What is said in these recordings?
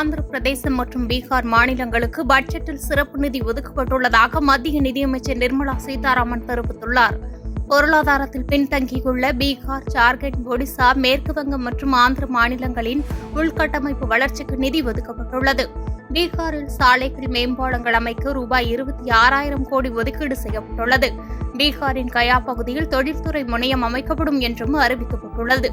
ஆந்திர பிரதேசம் மற்றும் பீகார் மாநிலங்களுக்கு பட்ஜெட்டில் சிறப்பு நிதி ஒதுக்கப்பட்டுள்ளதாக மத்திய நிதியமைச்சர் நிர்மலா சீதாராமன் தெரிவித்துள்ளார். பொருளாதாரத்தில் பின்தங்கியுள்ள பீகார், ஜார்க்கண்ட், ஒடிசா, மேற்குவங்கம் மற்றும் ஆந்திர மாநிலங்களின் உள்கட்டமைப்பு வளர்ச்சிக்கு நிதி ஒதுக்கப்பட்டுள்ளது. பீகாரில் சாலைகள், மேம்பாலங்கள் அமைக்க ரூபாய் 26,000 கோடி ஒதுக்கீடு செய்யப்பட்டுள்ளது. பீகாரின் கயா பகுதியில் தொழில்துறை முனையம் அமைக்கப்படும் என்றும் அறிவிக்கப்பட்டுள்ளது.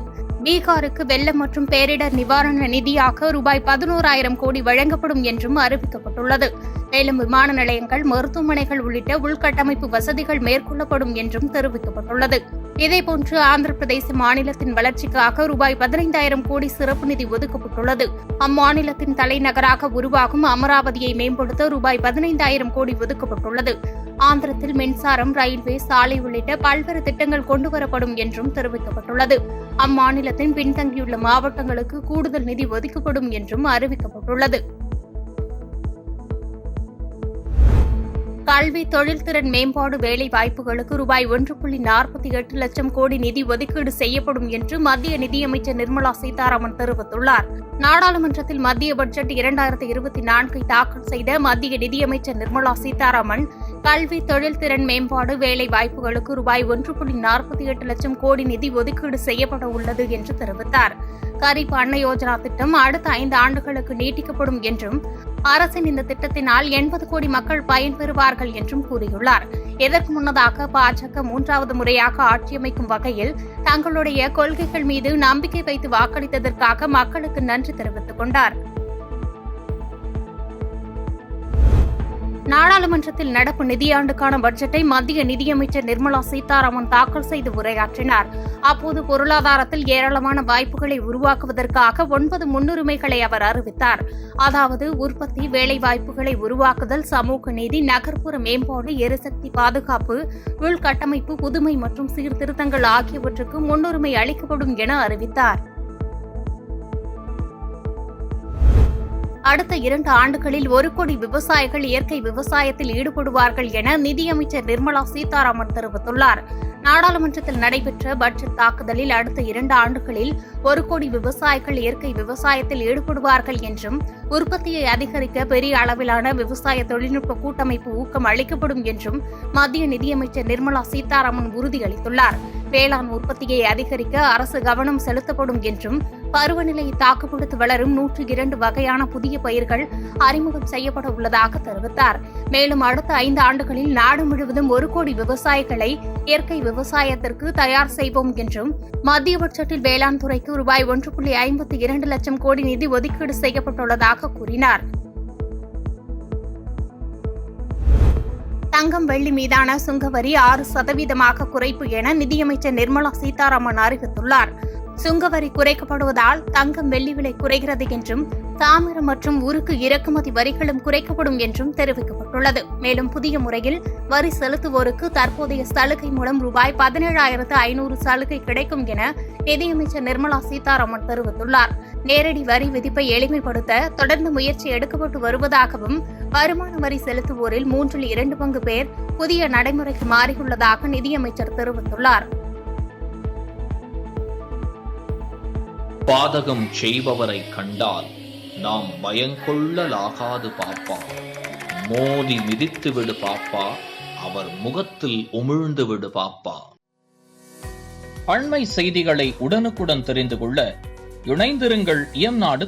பீகாருக்கு வெள்ளம் மற்றும் பேரிடர் நிவாரண நிதியாக ரூபாய் 11,000 கோடி வழங்கப்படும் என்றும் அறிவிக்கப்பட்டுள்ளது. மேலும் விமான நிலையங்கள், மருத்துவமனைகள் உள்ளிட்ட உள்கட்டமைப்பு வசதிகள் மேற்கொள்ளப்படும் என்றும் தெரிவிக்கப்பட்டுள்ளது. இதேபோன்று ஆந்திர பிரதேச மாநிலத்தின் வளர்ச்சிக்காக ரூபாய் 15,000 கோடி சிறப்பு நிதி ஒதுக்கப்பட்டுள்ளது. அம்மாநிலத்தின் தலைநகராக உருவாகும் அமராவதியை மேம்படுத்த ரூபாய் 15,000 கோடி ஒதுக்கப்பட்டுள்ளது. ஆந்திரத்தில் மின்சாரம், ரயில்வே, சாலை உள்ளிட்ட பல்வேறு திட்டங்கள் கொண்டுவரப்படும் என்றும் தெரிவிக்கப்பட்டுள்ளது. அம்மாநிலத்தின் பின்தங்கியுள்ள மாவட்டங்களுக்கு கூடுதல் நிதி ஒதுக்கப்படும் என்றும் அறிவிக்கப்பட்டுள்ளது. கல்வி, தொழில்திறன் மேம்பாடு, வேலை வாய்ப்புகளுக்கு ரூபாய் 1.48 லட்சம் கோடி நிதி ஒதுக்கீடு செய்யப்படும் என்று மத்திய நிதியமைச்சர் நிர்மலா சீதாராமன் தெரிவித்துள்ளார். நாடாளுமன்றத்தில் மத்திய பட்ஜெட் 2024 தாக்கல் செய்த மத்திய நிதியமைச்சர் நிர்மலா சீதாராமன், கல்வி, தொழில்திறன் மேம்பாடு, வேலை வாய்ப்புகளுக்கு ரூபாய் 1.48 லட்சம் கோடி நிதி ஒதுக்கீடு செய்யப்பட உள்ளது என்று தெரிவித்தார். கரீப் அன்ன யோஜனா திட்டம் அடுத்த 5 ஆண்டுகளுக்கு நீட்டிக்கப்படும் என்றும், அரசின் இந்த திட்டத்தினால் 80 கோடி மக்கள் பயன்பெறுவார்கள் என்றும் கூறியுள்ளார். இதற்கு முன்னதாக பாஜக 3வது முறையாக ஆட்சியமைக்கும் வகையில் தங்களுடைய கொள்கைகள் மீது நம்பிக்கை வைத்து வாக்களித்ததற்காக மக்களுக்கு நன்றி தெரிவித்துக் கொண்டார். நாடாளுமன்றத்தில் நடப்பு நிதியாண்டுக்கான பட்ஜெட்டை மத்திய நிதியமைச்சர் நிர்மலா சீதாராமன் தாக்கல் செய்து உரையாற்றினார். அப்போது பொருளாதாரத்தில் ஏராளமான வாய்ப்புகளை உருவாக்குவதற்காக 9 முன்னுரிமைகளை அவர் அறிவித்தார். அதாவது உற்பத்தி, வேலைவாய்ப்புகளை உருவாக்குதல், சமூக நீதி, நகர்ப்புற மேம்பாடு, எரிசக்தி பாதுகாப்பு, உள்கட்டமைப்பு, புதுமை மற்றும் சீர்திருத்தங்கள் ஆகியவற்றுக்கு முன்னுரிமை அளிக்கப்படும் என அறிவித்தார். அடுத்த 2 ஆண்டுகளில் 1 கோடி விவசாயிகள் இயற்கை விவசாயத்தில் ஈடுபடுவார்கள் என நிதியமைச்சர் நிர்மலா சீதாராமன் தெரிவித்துள்ளார். நாடாளுமன்றத்தில் நடைபெற்ற பட்ஜெட் தாக்குதலில் அடுத்த 2 ஆண்டுகளில் 1 கோடி விவசாயிகள் இயற்கை விவசாயத்தில் ஈடுபடுவார்கள் என்றும், உற்பத்தியை அதிகரிக்க பெரிய அளவிலான விவசாய தொழில்நுட்ப கூட்டமைப்பு ஊக்கம் அளிக்கப்படும் என்றும் மத்திய நிதியமைச்சர் நிர்மலா சீதாராமன் உறுதியளித்துள்ளார். வேளாண் உற்பத்தியை அதிகரிக்க அரசு கவனம் செலுத்தப்படும் என்றும், பருவநிலையை தாக்குப்பிடித்து வளரும் 102 வகையான புதிய பயிர்கள் அறிமுகம் செய்யப்பட உள்ளதாக தெரிவித்தார். மேலும் அடுத்த 5 ஆண்டுகளில் நாடு முழுவதும் 1 கோடி விவசாயிகளை இயற்கை விவசாயத்திற்கு தயார் செய்வோம் என்றும், மத்திய பட்ஜெட்டில் வேளாண் துறைக்கு ரூபாய் 1.52 லட்சம் கோடி நிதி ஒதுக்கீடு செய்யப்பட்டுள்ளதாக கூறினார். தங்கம், வெள்ளி மீதான சுங்கவரி 6% குறைப்பு என நிதியமைச்சர் நிர்மலா சீதாராமன் அறிவித்துள்ளார். சுங்கவரி குறைக்கப்படுவதால் தங்கம், வெள்ளி விலை குறைகிறது என்றும், தாமிரம் மற்றும் உருக்கு இறக்குமதி வரிகளும் குறைக்கப்படும் என்றும் தெரிவிக்கப்பட்டுள்ளது. மேலும் புதிய முறையில் வரி செலுத்துவோருக்கு தற்போதைய சலுகை மூலம் ரூபாய் 17,500 சலுகை கிடைக்கும் என நிதியமைச்சர் நிர்மலா சீதாராமன் தெரிவித்துள்ளார். நேரடி வரி விதிப்பை எளிமைப்படுத்த தொடர்ந்து முயற்சி எடுக்கப்பட்டு வருவதாகவும், வருமான வரி செலுத்துவோரில் 2 பங்கு பேர் புதிய நடைமுறைக்கு மாறியுள்ளதாக நிதியமைச்சர் தெரிவித்துள்ளார். பாதகம் செய்பவரை கண்டால் நாம் பயங்கொள்ளலாகாது பாப்பா, மோதி மிதித்து விடு பாப்பா, அவர் முகத்தில் உமிழ்ந்து விடு பாப்பா. அண்மை செய்திகளை உடனுக்குடன் தெரிந்து கொள்ள இணைந்திருங்கள். இயம்நாடு